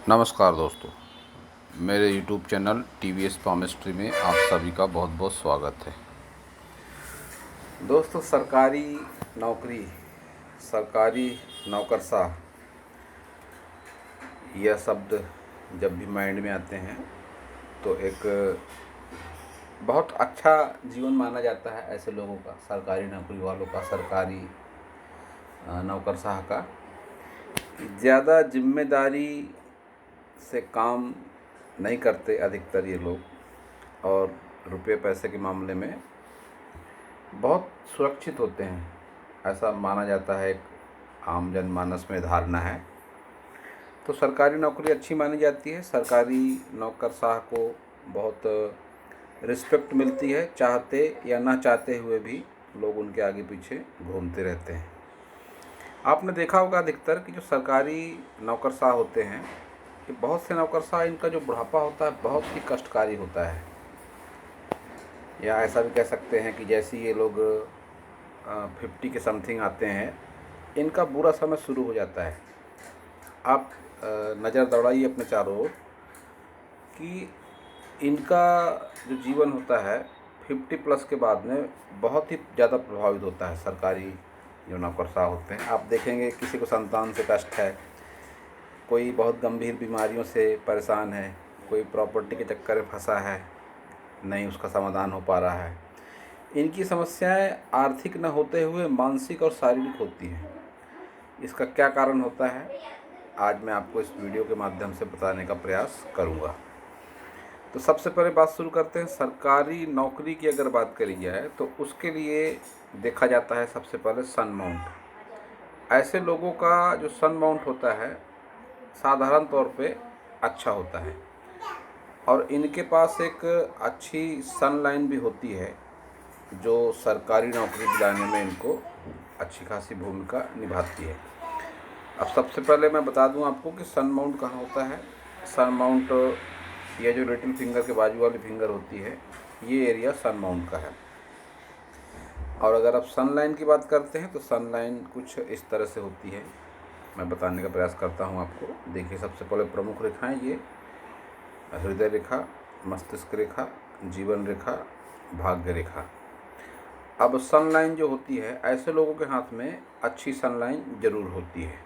नमस्कार दोस्तों, मेरे YouTube चैनल TVS पामिस्ट्री में आप सभी का बहुत बहुत स्वागत है। दोस्तों, सरकारी नौकरी, सरकारी नौकरशाह, यह शब्द जब भी माइंड में आते हैं तो एक बहुत अच्छा जीवन माना जाता है ऐसे लोगों का, सरकारी नौकरी वालों का, सरकारी नौकरशाह का। ज़्यादा जिम्मेदारी से काम नहीं करते अधिकतर ये लोग, और रुपये पैसे के मामले में बहुत सुरक्षित होते हैं, ऐसा माना जाता है। एक आम जनमानस में धारणा है। तो सरकारी नौकरी अच्छी मानी जाती है। सरकारी नौकरशाह को बहुत रिस्पेक्ट मिलती है, चाहते या ना चाहते हुए भी लोग उनके आगे पीछे घूमते रहते हैं। आपने देखा होगा अधिकतर कि जो सरकारी नौकरशाह होते हैं, कि बहुत से नौकरशाह, इनका जो बुढ़ापा होता है बहुत ही कष्टकारी होता है। या ऐसा भी कह सकते हैं कि जैसे ये लोग 50 के समथिंग आते हैं, इनका बुरा समय शुरू हो जाता है। आप नज़र दौड़ाइए अपने चारों ओर कि इनका जो जीवन होता है 50 प्लस के बाद में बहुत ही ज़्यादा प्रभावित होता है। सरकारी जो नौकरशाह होते हैं, आप देखेंगे किसी को संतान से कष्ट है, कोई बहुत गंभीर बीमारियों से परेशान है, कोई प्रॉपर्टी के चक्कर में फंसा है, नहीं उसका समाधान हो पा रहा है। इनकी समस्याएं आर्थिक न होते हुए मानसिक और शारीरिक होती हैं। इसका क्या कारण होता है, आज मैं आपको इस वीडियो के माध्यम से बताने का प्रयास करूंगा। तो सबसे पहले बात शुरू करते हैं। सरकारी नौकरी की अगर बात करी जाए तो उसके लिए देखा जाता है सबसे पहले सन माउंट। ऐसे लोगों का जो सन माउंट होता है साधारण तौर पे अच्छा होता है, और इनके पास एक अच्छी सनलाइन भी होती है जो सरकारी नौकरी दिलाने में इनको अच्छी खासी भूमिका निभाती है। अब सबसे पहले मैं बता दूं आपको कि सन माउंट कहाँ होता है। सन माउंट, यह जो लिटिल फिंगर के बाजू वाली फिंगर होती है, ये एरिया सन माउंट का है। और अगर आप सनलाइन की बात करते हैं तो सनलाइन कुछ इस तरह से होती है। मैं बताने का प्रयास करता हूं आपको। देखिए, सबसे पहले प्रमुख रेखाएं, ये हृदय रेखा, मस्तिष्क रेखा, जीवन रेखा, भाग्य रेखा। अब सनलाइन जो होती है, ऐसे लोगों के हाथ में अच्छी सनलाइन जरूर होती है।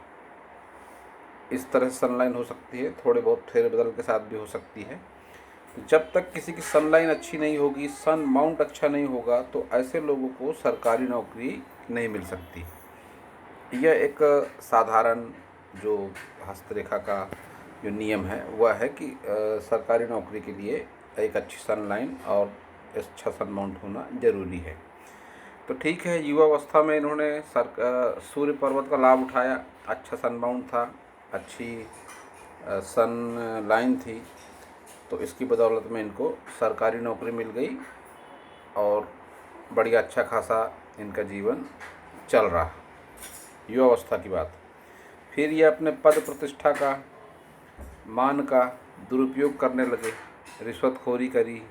इस तरह से सनलाइन हो सकती है, थोड़े बहुत फेरबदल के साथ भी हो सकती है। जब तक किसी की सनलाइन अच्छी नहीं होगी, सन माउंट अच्छा नहीं होगा, तो ऐसे लोगों को सरकारी नौकरी नहीं मिल सकती। यह एक साधारण जो हस्तरेखा का जो नियम है वह है कि सरकारी नौकरी के लिए एक अच्छी सनलाइन और अच्छा सन माउंट होना जरूरी है। तो ठीक है, युवावस्था में इन्होंने सूर्य पर्वत का लाभ उठाया, अच्छा सन माउंट था, अच्छी सन लाइन थी, तो इसकी बदौलत में इनको सरकारी नौकरी मिल गई और बढ़िया अच्छा खासा इनका जीवन चल रहा। युवावस्था की बात। फिर ये अपने पद प्रतिष्ठा का, मान का दुरुपयोग करने लगे, रिश्वतखोरी करी,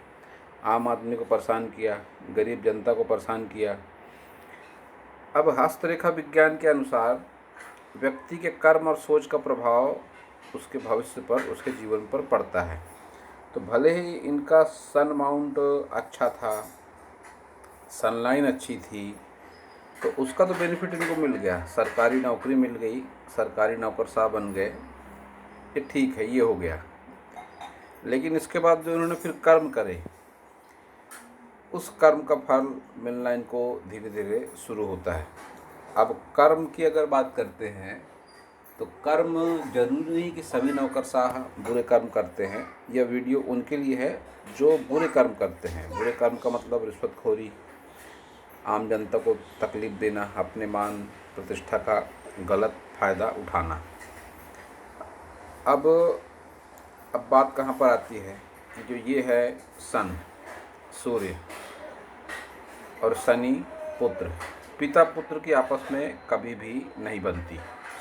आम आदमी को परेशान किया, गरीब जनता को परेशान किया। अब हस्तरेखा विज्ञान के अनुसार व्यक्ति के कर्म और सोच का प्रभाव उसके भविष्य पर, उसके जीवन पर पड़ता है। तो भले ही इनका सन माउंट अच्छा था, सनलाइन अच्छी थी, तो उसका तो बेनिफिट इनको मिल गया, सरकारी नौकरी मिल गई, सरकारी नौकरशाह बन गए, ये ठीक है, ये हो गया। लेकिन इसके बाद जो इन्होंने फिर कर्म करे, उस कर्म का फल मिलना इनको धीरे धीरे शुरू होता है। अब कर्म की अगर बात करते हैं तो कर्म जरूरी नहीं कि सभी नौकरशाह बुरे कर्म करते हैं। यह वीडियो उनके लिए है जो बुरे कर्म करते हैं। बुरे कर्म का मतलब रिश्वतखोरी, आम जनता को तकलीफ देना, अपने मान प्रतिष्ठा का गलत फ़ायदा उठाना। अब बात कहाँ पर आती है कि जो ये है सन, सूर्य और शनि पुत्र, पिता पुत्र की आपस में कभी भी नहीं बनती,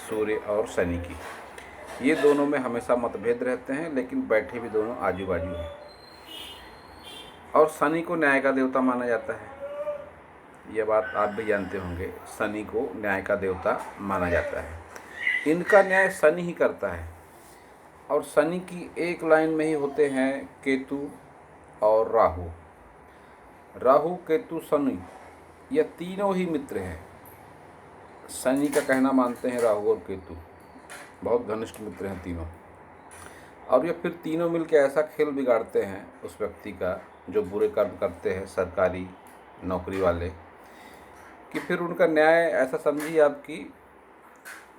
सूर्य और शनि की। ये दोनों में हमेशा मतभेद रहते हैं, लेकिन बैठे भी दोनों आजू बाजू हैं। और शनि को न्याय का देवता माना जाता है, यह बात आप भी जानते होंगे। शनि को न्याय का देवता माना जाता है। इनका न्याय शनि ही करता है। और शनि की एक लाइन में ही होते हैं केतु और राहु। राहु, केतु, शनि, यह तीनों ही मित्र हैं। शनि का कहना मानते हैं राहु और केतु, बहुत घनिष्ठ मित्र हैं तीनों। और ये फिर तीनों मिलकर ऐसा खेल बिगाड़ते हैं उस व्यक्ति का जो बुरे कर्म करते हैं, सरकारी नौकरी वाले, कि फिर उनका न्याय ऐसा समझिए आपकी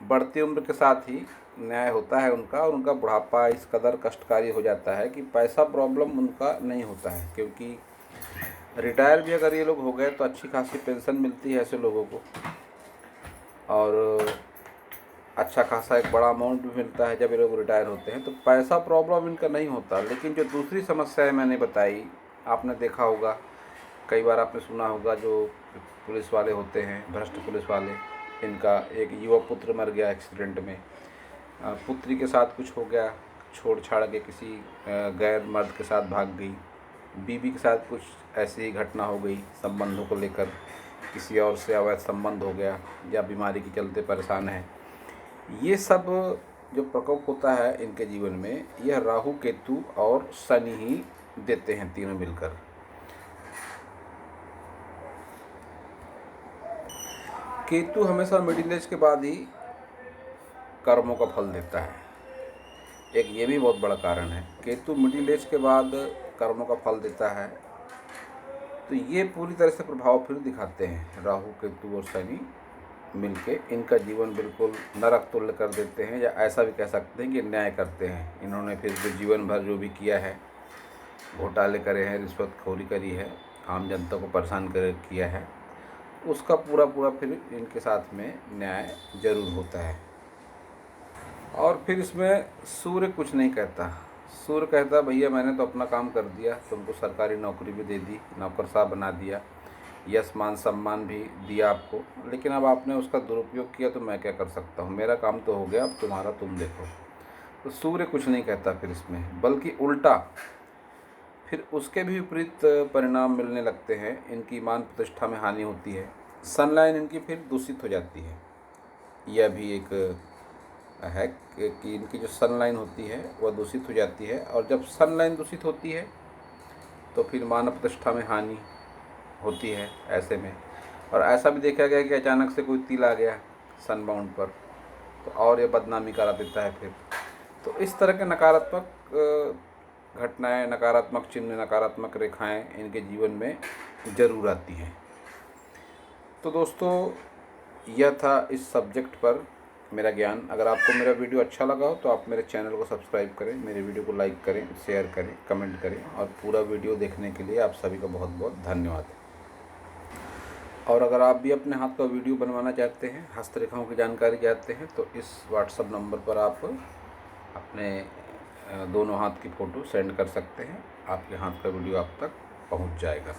बढ़ती उम्र के साथ ही न्याय होता है उनका, और उनका बुढ़ापा इस कदर कष्टकारी हो जाता है कि पैसा प्रॉब्लम उनका नहीं होता है, क्योंकि रिटायर भी अगर ये लोग हो गए तो अच्छी खासी पेंशन मिलती है ऐसे लोगों को, और अच्छा खासा एक बड़ा अमाउंट भी मिलता है जब ये लोग रिटायर होते हैं, तो पैसा प्रॉब्लम इनका नहीं होता। लेकिन जो दूसरी समस्याएं मैंने बताई, आपने देखा होगा, कई बार आपने सुना होगा, जो पुलिस वाले होते हैं, भ्रष्ट पुलिस वाले, इनका एक युवा पुत्र मर गया एक्सीडेंट में, पुत्री के साथ कुछ हो गया, छोड़ छाड़ के किसी गैर मर्द के साथ भाग गई, बीवी के साथ कुछ ऐसी ही घटना हो गई, संबंधों को लेकर किसी और से अवैध संबंध हो गया, या बीमारी के चलते परेशान है। ये सब जो प्रकोप होता है इनके जीवन में, यह राहु, केतु और शनि ही देते हैं, तीनों मिलकर। केतु हमेशा मिडिल एज के बाद ही कर्मों का फल देता है, एक ये भी बहुत बड़ा कारण है। केतु मिडिल एज के बाद कर्मों का फल देता है, तो ये पूरी तरह से प्रभाव फिर दिखाते हैं। राहु, केतु और शनि मिलके इनका जीवन बिल्कुल नरक तुल्य कर देते हैं, या ऐसा भी कह सकते हैं कि न्याय करते हैं। इन्होंने फिर जो जीवन भर जो भी किया है, घोटाले करे हैं, रिश्वतखोरी करी है, आम जनता को परेशान कर किया है, उसका पूरा पूरा फिर इनके साथ में न्याय जरूर होता है। और फिर इसमें सूर्य कुछ नहीं कहता। सूर्य कहता भैया मैंने तो अपना काम कर दिया, तुमको सरकारी नौकरी भी दे दी, नौकर साहब बना दिया, यश मान सम्मान भी दिया आपको, लेकिन अब आपने उसका दुरुपयोग किया तो मैं क्या कर सकता हूँ, मेरा काम तो हो गया, अब तुम्हारा तुम देखो। तो सूर्य कुछ नहीं कहता फिर इसमें, बल्कि उल्टा फिर उसके भी विपरीत परिणाम मिलने लगते हैं। इनकी मान प्रतिष्ठा में हानि होती है, सनलाइन इनकी फिर दूषित हो जाती है। यह भी एक है कि इनकी जो सनलाइन होती है वह दूषित हो जाती है, और जब सनलाइन दूषित होती है तो फिर मानव प्रतिष्ठा में हानि होती है ऐसे में। और ऐसा भी देखा गया कि अचानक से कोई तिल आ गया सनबाउंड पर, तो और ये बदनामी करा देता है फिर। तो इस तरह के नकारात्मक घटनाएं, नकारात्मक चिन्ह, नकारात्मक रेखाएं इनके जीवन में ज़रूर आती हैं। तो दोस्तों, यह था इस सब्जेक्ट पर मेरा ज्ञान। अगर आपको मेरा वीडियो अच्छा लगा हो तो आप मेरे चैनल को सब्सक्राइब करें, मेरे वीडियो को लाइक करें, शेयर करें, कमेंट करें, और पूरा वीडियो देखने के लिए आप सभी का बहुत बहुत धन्यवाद। और अगर आप भी अपने हाथ का वीडियो बनवाना चाहते हैं, हस्तरेखाओं की जानकारी चाहते हैं, तो इस व्हाट्सएप नंबर पर आप अपने दोनों हाथ की फ़ोटो सेंड कर सकते हैं, आपके हाथ का वीडियो आप तक पहुंच जाएगा।